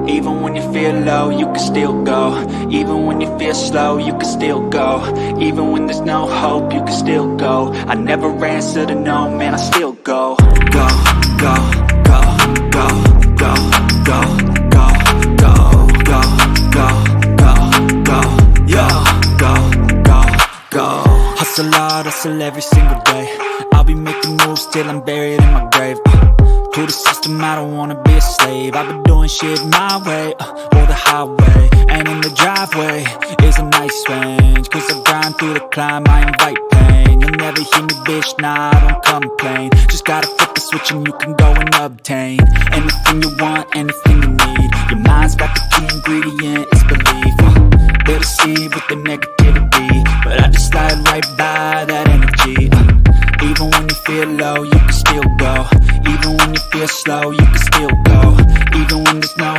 Even when you feel low, you can still go. Even when you feel slow, you can still go. Even when there's no hope, you can still go. I never answer to no, man, I still go. Go, go, go, go, go, go, go, go, go, go, go, go, yo, go, go, go. Hustle hard, hustle every single day. I'll be making moves till I'm buried in my grave. To the system, I don't wanna be a slave. I've been doing shit my way, or the highway. And in the driveway is a nice range, cause I grind through the climb, I invite pain. You'll never hear me, bitch, nah, I don't complain. Just gotta flip the switch and you can go and obtain anything you want, anything you need. Your mind's got the key ingredient, it's belief. They deceive with the negativity, but I just slide right by that energy. Even when you feel low, you can still go. Even when you feel slow, you can still go. Even when there's no